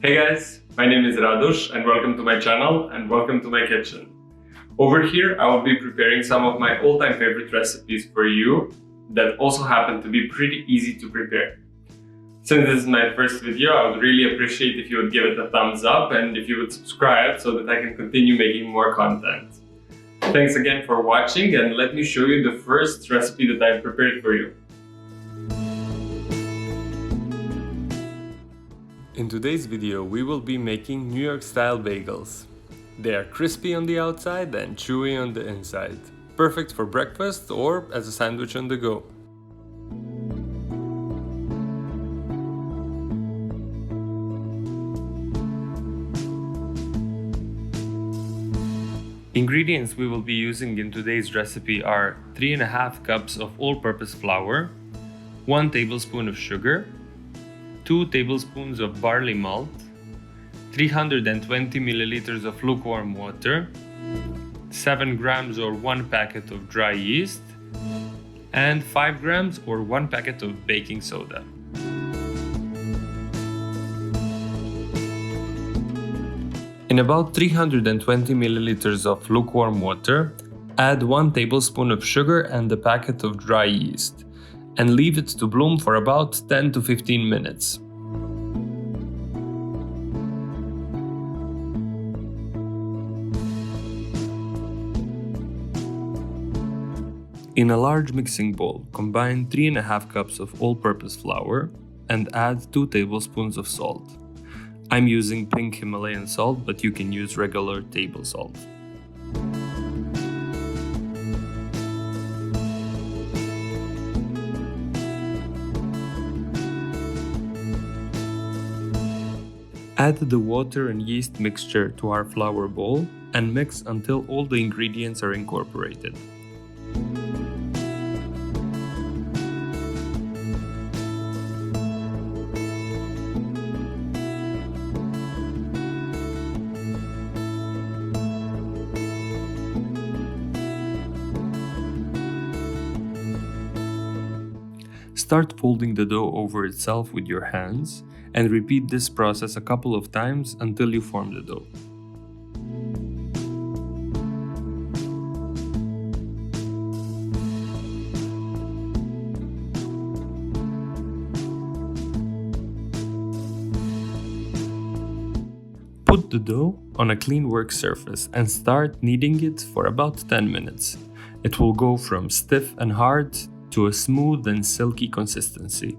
Hey guys, my name is Radosh and welcome to my channel and welcome to my kitchen. Over here I will be preparing some of my all-time favorite recipes for you that also happen to be pretty easy to prepare. Since this is my first video, I would really appreciate if you would give it a thumbs up and if you would subscribe so that I can continue making more content. Thanks again for watching and let me show you the first recipe that I've prepared for you. In today's video, we will be making New York style bagels. They are crispy on the outside and chewy on the inside. Perfect for breakfast or as a sandwich on the go. Ingredients we will be using in today's recipe are 3.5 cups of all-purpose flour, 1 tablespoon of sugar, 2 tablespoons of barley malt, 320 milliliters of lukewarm water, 7 grams or 1 packet of dry yeast, and 5 grams or 1 packet of baking soda. In about 320 milliliters of lukewarm water, add 1 tablespoon of sugar and a packet of dry yeast, and leave it to bloom for about 10 to 15 minutes. In a large mixing bowl, combine 3.5 cups of all-purpose flour and add 2 tablespoons of salt. I'm using pink Himalayan salt, but you can use regular table salt. Add the water and yeast mixture to our flour bowl and mix until all the ingredients are incorporated. Start folding the dough over itself with your hands and repeat this process a couple of times until you form the dough. Put the dough on a clean work surface and start kneading it for about 10 minutes. It will go from stiff and hard to a smooth and silky consistency.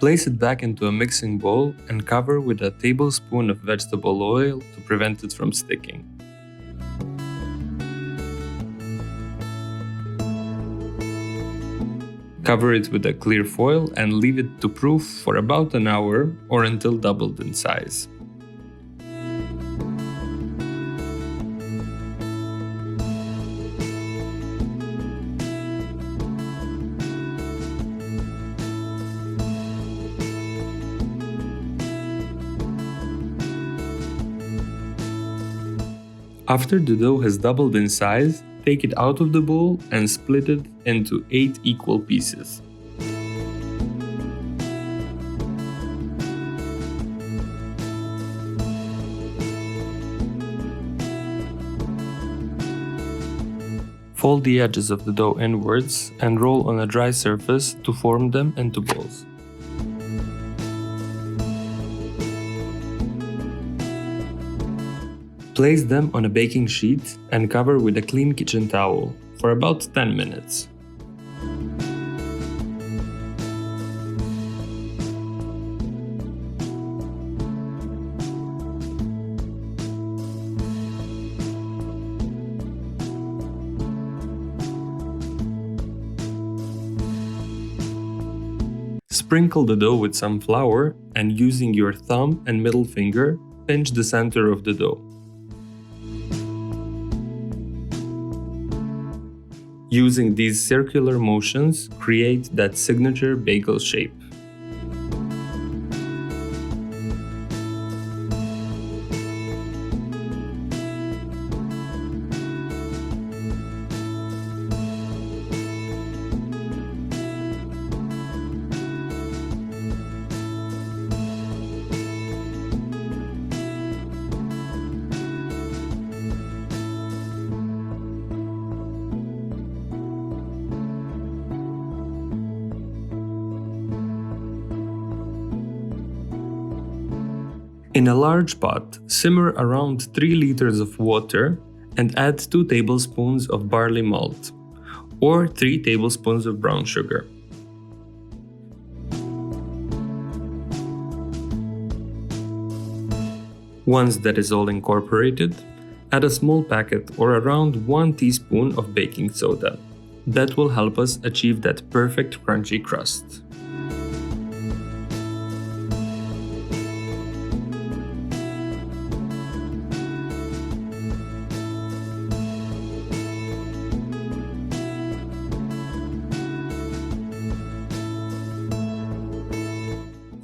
Place it back into a mixing bowl and cover with a tablespoon of vegetable oil to prevent it from sticking. Cover it with a clear foil and leave it to proof for about an hour or until doubled in size. After the dough has doubled in size, take it out of the bowl and split it into 8 equal pieces. Fold the edges of the dough inwards and roll on a dry surface to form them into balls. Place them on a baking sheet and cover with a clean kitchen towel for about 10 minutes. Sprinkle the dough with some flour and using your thumb and middle finger, pinch the center of the dough. Using these circular motions, create that signature bagel shape. In a large pot, simmer around 3 liters of water and add 2 tablespoons of barley malt or 3 tablespoons of brown sugar. Once that is all incorporated, add a small packet or around 1 teaspoon of baking soda. That will help us achieve that perfect crunchy crust.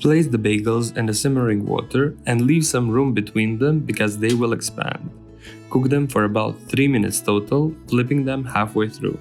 Place the bagels in the simmering water and leave some room between them because they will expand. Cook them for about 3 minutes total, flipping them halfway through.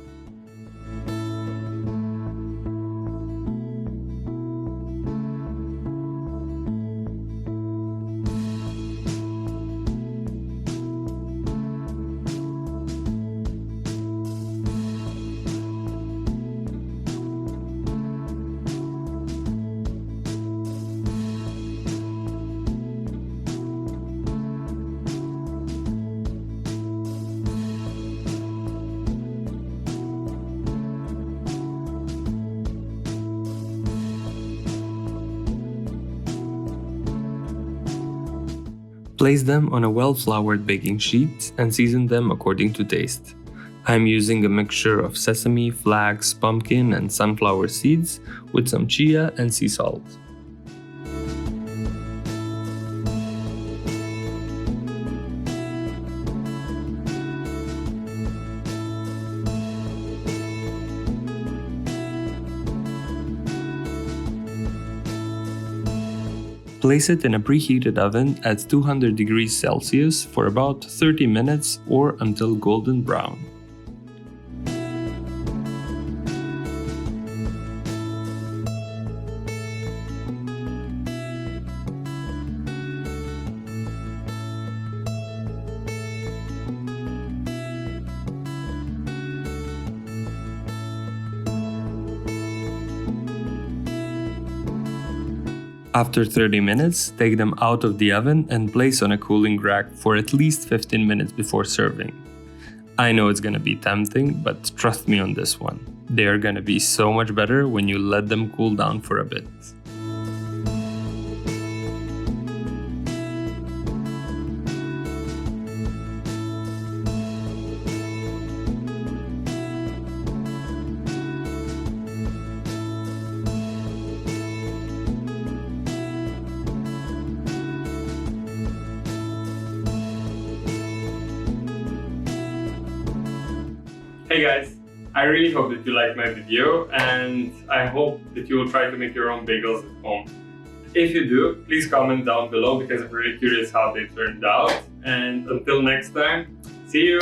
Place them on a well-floured baking sheet and season them according to taste. I'm using a mixture of sesame, flax, pumpkin, and sunflower seeds with some chia and sea salt. Place it in a preheated oven at 200 degrees Celsius for about 30 minutes or until golden brown. After 30 minutes, take them out of the oven and place on a cooling rack for at least 15 minutes before serving. I know it's gonna be tempting, but trust me on this one. They are gonna be so much better when you let them cool down for a bit. Hey guys, I really hope that you liked my video and I hope that you will try to make your own bagels at home. If you do, please comment down below because I'm really curious how they turned out. And until next time, see you!